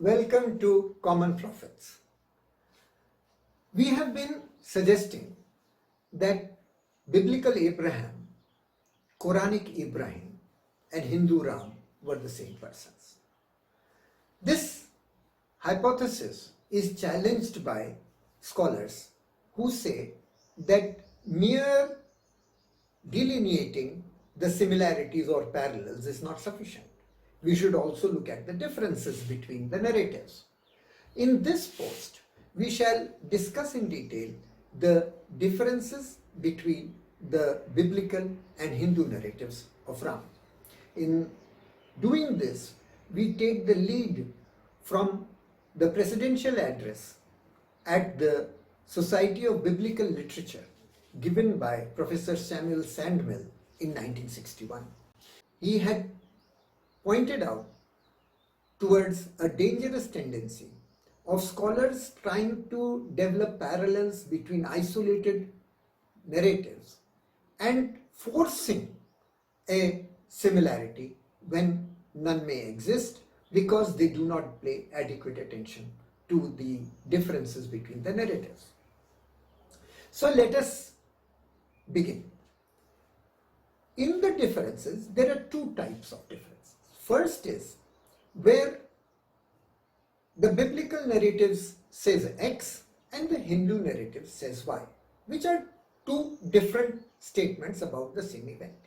Welcome to Commonprophets. We have been suggesting that biblical Abraham, Quranic Ibrahim, and Hindu Ram were the same persons. This hypothesis is challenged by scholars who say that mere delineating the similarities or parallels is not sufficient. We should also look at the differences between the narratives. In this post, we shall discuss in detail the differences between the biblical and Hindu narratives of Ram. In doing this, we take the lead from the presidential address at the Society of Biblical Literature given by Professor Samuel Sandmill in 1961. He had pointed out towards a dangerous tendency of scholars trying to develop parallels between isolated narratives and forcing a similarity when none may exist because they do not pay adequate attention to the differences between the narratives. So let us begin. In the differences, there are two types of differences. First is where the biblical narratives says X and the Hindu narrative says Y, which are two different statements about the same event.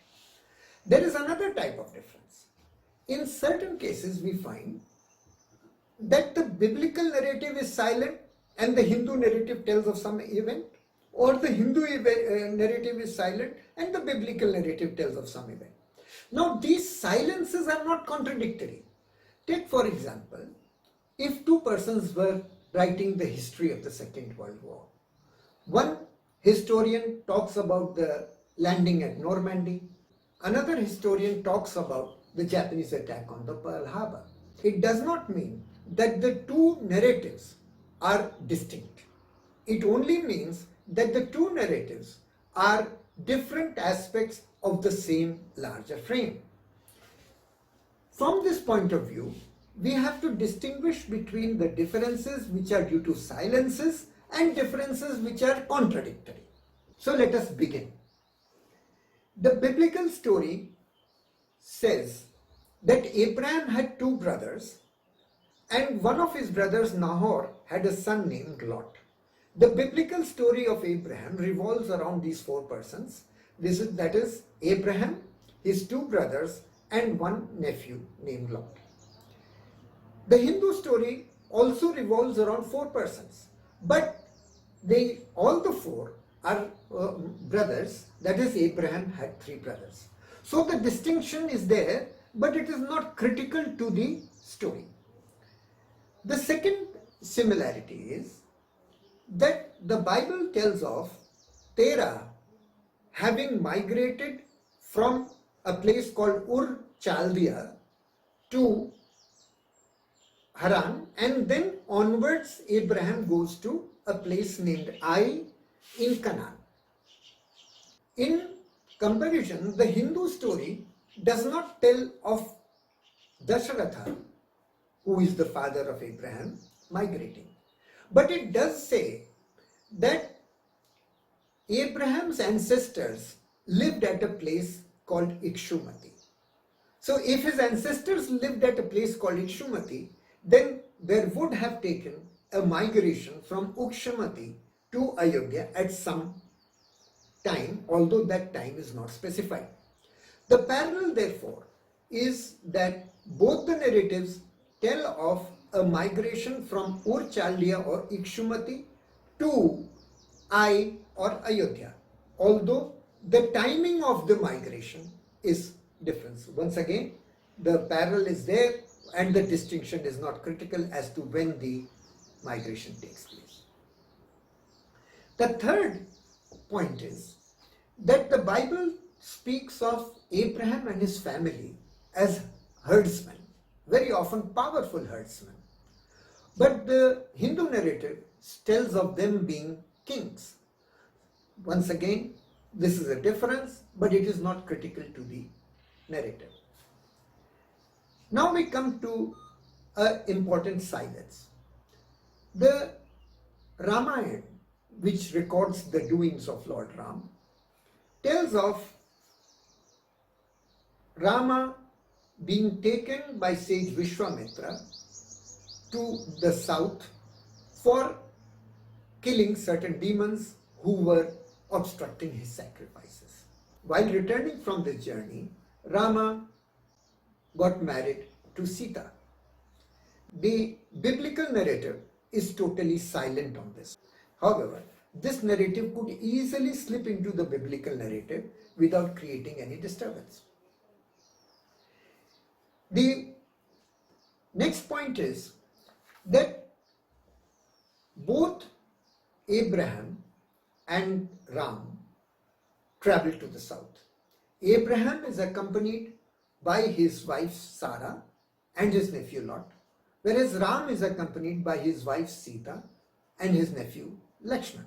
There is another type of difference. In certain cases, we find that the biblical narrative is silent and the Hindu narrative tells of some event, or the Hindu narrative is silent and the biblical narrative tells of some event. Now, these silences are not contradictory. Take, for example, if two persons were writing the history of the Second World War. One historian talks about the landing at Normandy. Another historian talks about the Japanese attack on the Pearl Harbor. It does not mean that the two narratives are distinct. It only means that the two narratives are different aspects of the same larger frame. From this point of view, we have to distinguish between the differences which are due to silences and differences which are contradictory. So let us begin. The biblical story says that Abraham had two brothers, and one of his brothers, Nahor, had a son named Lot. The biblical story of Abraham revolves around these four persons. That is Abraham, his two brothers, and one nephew named Lot. The Hindu story also revolves around four persons, but all the four are brothers. That is, Abraham had three brothers. So the distinction is there, but it is not critical to the story. The second similarity is that the Bible tells of Terah having migrated from a place called Ur Chaldea to Haran, and then onwards Abraham goes to a place named Ai in Canaan. In comparison, the Hindu story does not tell of Dasharatha, who is the father of Abraham, migrating. But it does say that Abraham's ancestors lived at a place called Ikshumati. So if his ancestors lived at a place called Ikshumati, then there would have taken a migration from Ukshumati to Ayodhya at some time, although that time is not specified. The parallel, therefore, is that both the narratives tell of a migration from Ur Chaldea or Ikshumati to Ai or Ayodhya, although the timing of the migration is different. Once again, the parallel is there and the distinction is not critical as to when the migration takes place. The third point is that the Bible speaks of Abraham and his family as herdsmen, very often powerful herdsmen. But the Hindu narrative tells of them being kings. Once again, this is a difference, but it is not critical to the narrative. Now we come to an important silence. The Ramayana, which records the doings of Lord Ram, tells of Rama being taken by sage Vishwamitra to the south for killing certain demons who were obstructing his sacrifices. While returning from this journey, Rama got married to Sita. The biblical narrative is totally silent on this. However, this narrative could easily slip into the biblical narrative without creating any disturbance. The next point is that both Abraham and Ram traveled to the south. Abraham is accompanied by his wife Sarah and his nephew Lot, whereas Ram is accompanied by his wife Sita and his nephew Lakshman.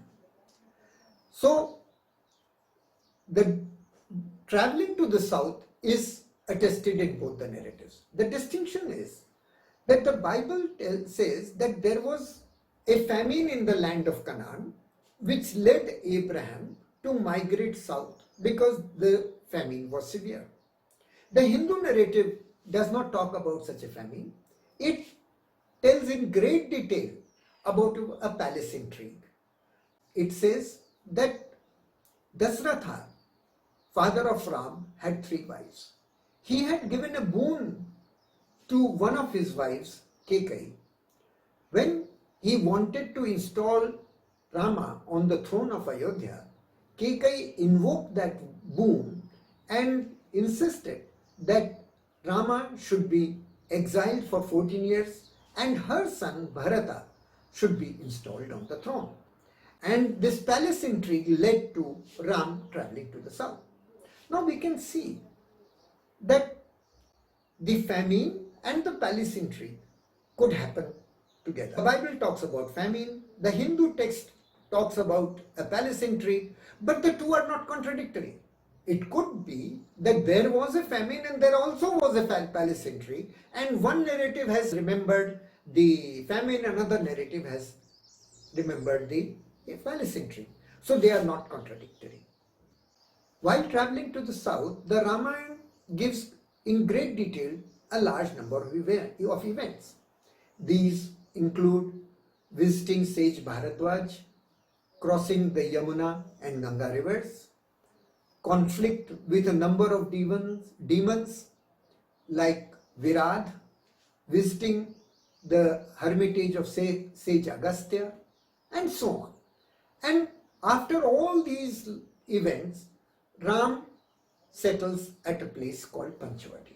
So, the traveling to the south is attested in both the narratives. The distinction is that the Bible says that there was a famine in the land of Canaan which led Abraham to migrate south because the famine was severe. The Hindu narrative does not talk about such a famine. It tells in great detail about a palace intrigue. It says that Dasratha, father of Ram, had 3 wives. He had given a boon to one of his wives, Kekai. When he wanted to install Rama on the throne of Ayodhya, Kekai invoked that boon and insisted that Rama should be exiled for 14 years and her son Bharata should be installed on the throne. And this palace intrigue led to Ram traveling to the south. Now we can see that the famine and the palace intrigue could happen together. The Bible talks about famine, the Hindu text talks about a palace intrigue, but the two are not contradictory. It could be that there was a famine and there also was a palace intrigue, and one narrative has remembered the famine, another narrative has remembered the palace intrigue. So they are not contradictory. While traveling to the south, the Ramayana gives in great detail a large number of events. These include visiting sage Bharatwaj, crossing the Yamuna and Ganga rivers, conflict with a number of demons like Virad, visiting the hermitage of sage Agastya, and so on. And after all these events, Ram settles at a place called Panchavati.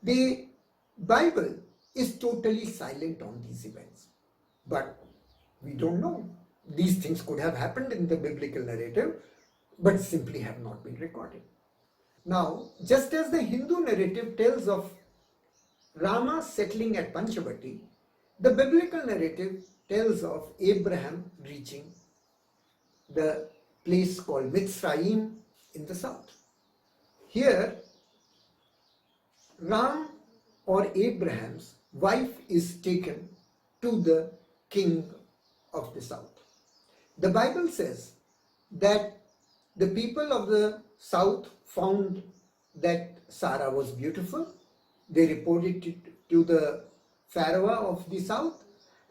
The Bible is totally silent on these events, but we don't know. These things could have happened in the biblical narrative, but simply have not been recorded. Now, just as the Hindu narrative tells of Rama settling at Panchavati, the biblical narrative tells of Abraham reaching the place called Mitzrayim in the south. Here, Ram or Abraham's wife is taken to the king of the south. The Bible says that the people of the south found that Sarah was beautiful. They reported it to the Pharaoh of the south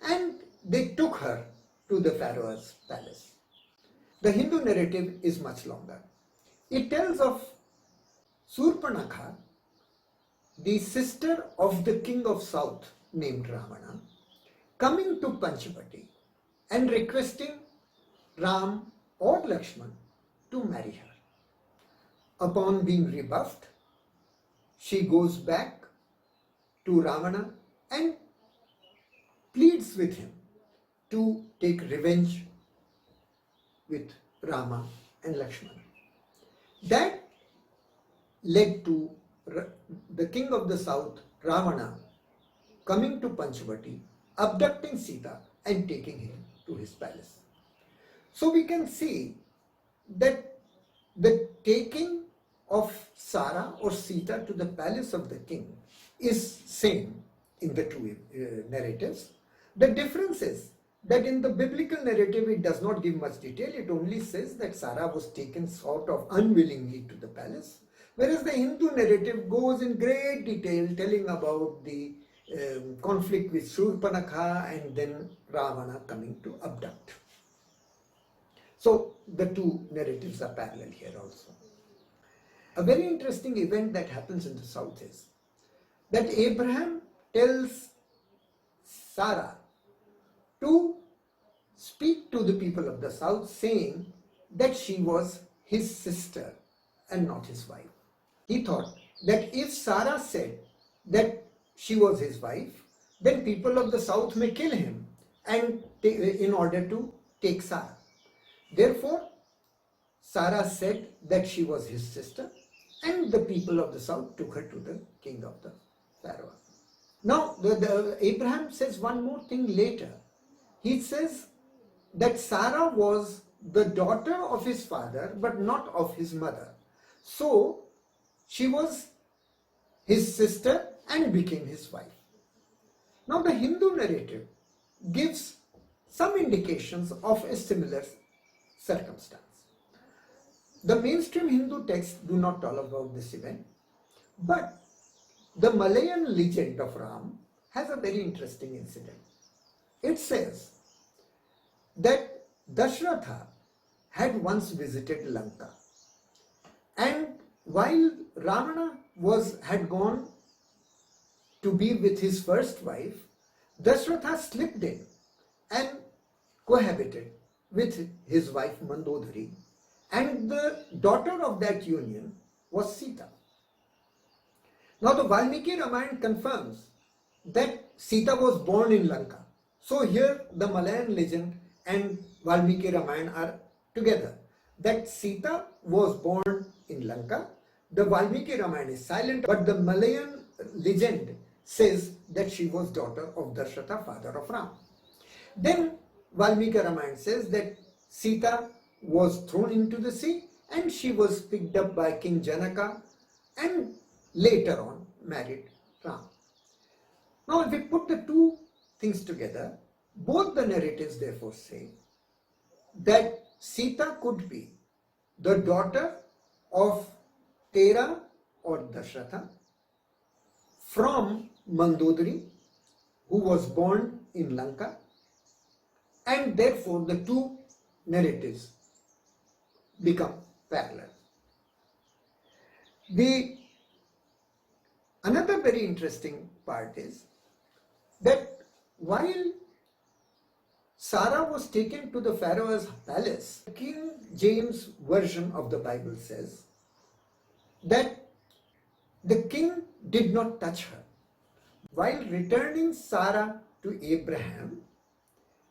and they took her to the Pharaoh's palace. The Hindu narrative is much longer. It tells of Surpanakha, the sister of the king of south named Ravana, coming to Panchavati and requesting Ram or Lakshman to marry her. Upon being rebuffed, she goes back to Ravana and pleads with him to take revenge with Rama and Lakshmana. That led to the king of the south, Ravana, coming to Panchavati, abducting Sita and taking him to his palace. So we can see that the taking of Sarah or Sita to the palace of the king is same in the two narratives. The difference is that in the biblical narrative it does not give much detail. It only says that Sarah was taken sort of unwillingly to the palace, whereas the Hindu narrative goes in great detail telling about the conflict with Shurpanakha and then Ravana coming to abduct. So the two narratives are parallel here also. A very interesting event that happens in the south is that Abraham tells Sarah to speak to the people of the south, saying that she was his sister and not his wife. He thought that if Sarah said that she was his wife, then people of the south may kill him and in order to take Sarah. Therefore, Sarah said that she was his sister, and the people of the south took her to the king of the Pharaoh. Now, Abraham says one more thing later. He says that Sarah was the daughter of his father, but not of his mother. So, she was his sister and became his wife. Now, the Hindu narrative gives some indications of a similar circumstance. The mainstream Hindu texts do not tell about this event, but the Malayan legend of Ram has a very interesting incident. It says that Dashratha had once visited Lanka, and while Ravana had gone to be with his first wife, Dashratha slipped in and cohabited with his wife Mandodari, and the daughter of that union was Sita. Now the Valmiki Ramayana confirms that Sita was born in Lanka. So here the Malayan legend and Valmiki Ramayana are together. That Sita was born in Lanka. The Valmiki Ramayana is silent, but the Malayan legend says that she was daughter of Dashratha, father of Ram. Then Valmiki Ramayana says that Sita was thrown into the sea and she was picked up by King Janaka and later on married Ram. Now if we put the two things together, both the narratives therefore say that Sita could be the daughter of Tera or Dashratha from Mandodari, who was born in Lanka, and therefore the two narratives become parallel. Another very interesting part is that while Sarah was taken to the Pharaoh's palace, King James version of the Bible says that the king did not touch her. While returning Sarah to Abraham,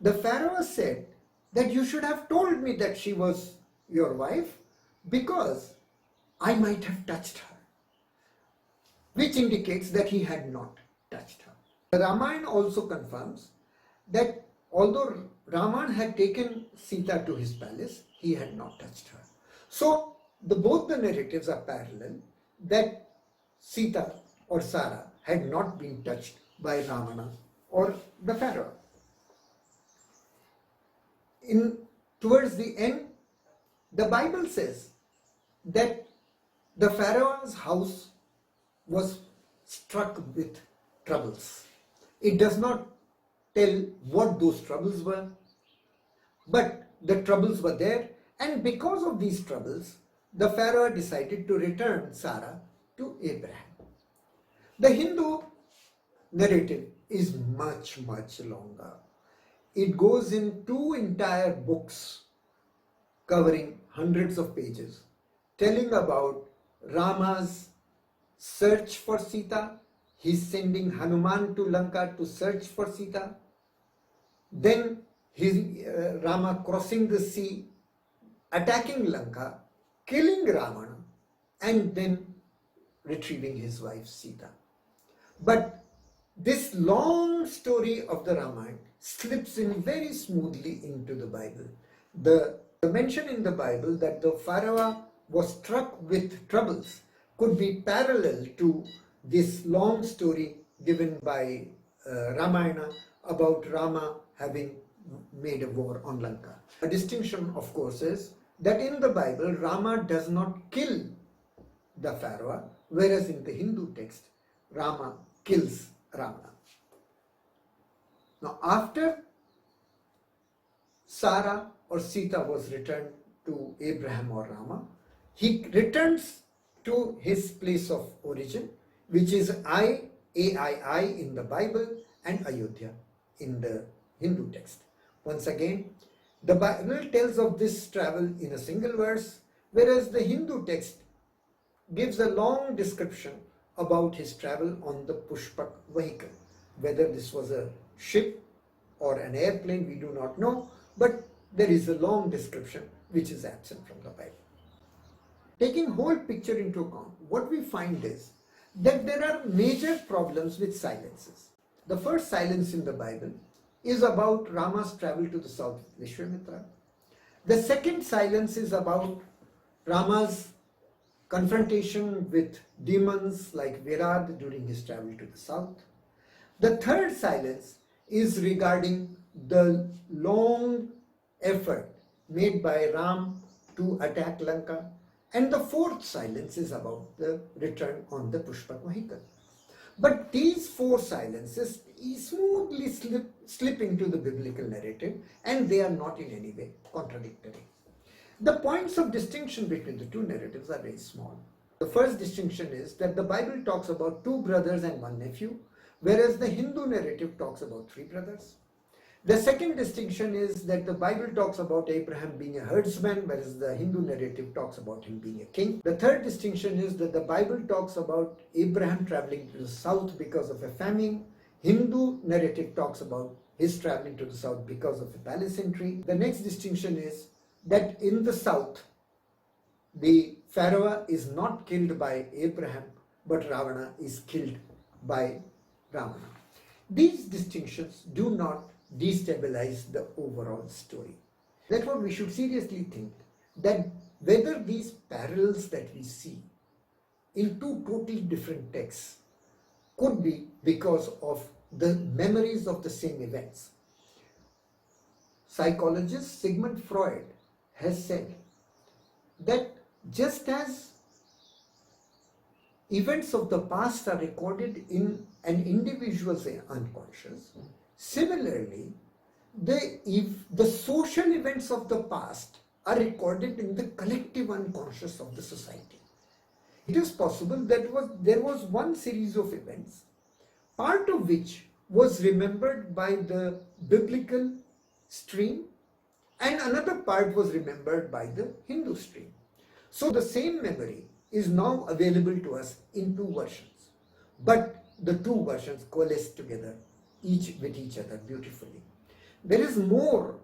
the Pharaoh said that you should have told me that she was your wife because I might have touched her, which indicates that he had not touched her. The Ramayana also confirms that although Raman had taken Sita to his palace, he had not touched her. So both the narratives are parallel, that Sita or Sarah had not been touched by Ravana or the Pharaoh. Towards the end, the Bible says that the Pharaoh's house was struck with troubles. It does not tell what those troubles were, but the troubles were there, and because of these troubles, the Pharaoh decided to return Sarah to Abraham. The Hindu narrative is much, much longer. It goes in 2 entire books covering hundreds of pages, telling about Rama's search for Sita. He's sending Hanuman to Lanka to search for Sita. Then Rama crossing the sea, attacking Lanka, killing Ravana, and then retrieving his wife Sita. But this long story of the Ramayana slips in very smoothly into the Bible. The mention in the Bible that the Pharaoh was struck with troubles could be parallel to this long story given by Ramayana about Rama having made a war on Lanka. A distinction, of course, is that in the Bible, Rama does not kill the Pharaoh, whereas in the Hindu text, Rama kills Ravana. Now, after Sarah or Sita was returned to Abraham or Rama, he returns to his place of origin, which is Ai in the Bible and Ayodhya in the Hindu text. Once again, the Bible tells of this travel in a single verse, whereas the Hindu text gives a long description about his travel on the Pushpak vehicle. Whether this was a ship or an airplane, we do not know, but there is a long description which is absent from the Bible. Taking whole picture into account, what we find is that there are major problems with silences. The first silence in the Bible is about Rama's travel to the south with Vishwamitra. The second silence is about Rama's confrontation with demons like Virad during his travel to the south. The third silence is regarding the long effort made by Ram to attack Lanka. And the fourth silence is about the return on the Pushpak vehicle. But these four silences smoothly slip into the biblical narrative, and they are not in any way contradictory. The points of distinction between the two narratives are very small. The first distinction is that the Bible talks about two brothers and one nephew, whereas the Hindu narrative talks about three brothers. The second distinction is that the Bible talks about Abraham being a herdsman, whereas the Hindu narrative talks about him being a king. The third distinction is that the Bible talks about Abraham traveling to the south because of a famine. Hindu narrative talks about his traveling to the south because of a palace intrigue. The next distinction is that in the south, the Pharaoh is not killed by Abraham, but Ravana is killed by Ravana. These distinctions do not destabilize the overall story. Therefore, we should seriously think that whether these parallels that we see in two totally different texts could be because of the memories of the same events. Psychologist Sigmund Freud has said that just as events of the past are recorded in an individual's unconscious, similarly, the social events of the past are recorded in the collective unconscious of the society. It is possible that there was one series of events, part of which was remembered by the biblical stream and another part was remembered by the Hindu stream. So the same memory is now available to us in two versions, but the two versions coalesce together each with each other beautifully. There is more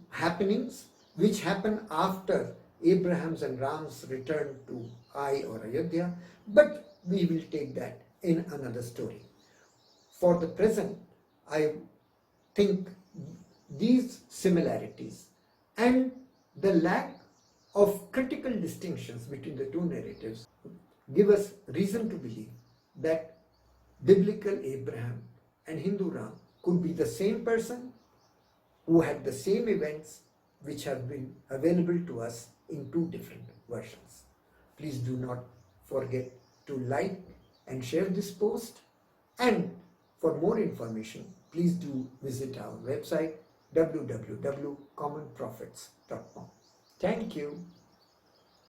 happenings which happen after Abraham's and Ram's return to Ai or Ayodhya, but we will take that in another story. For the present, I think these similarities and the lack of critical distinctions between the two narratives give us reason to believe that biblical Abraham and Hindu Ram could be the same person who had the same events which have been available to us in two different versions. Please do not forget to like and share this post, and for more information please do visit our website www.commonprophets.com. Thank you.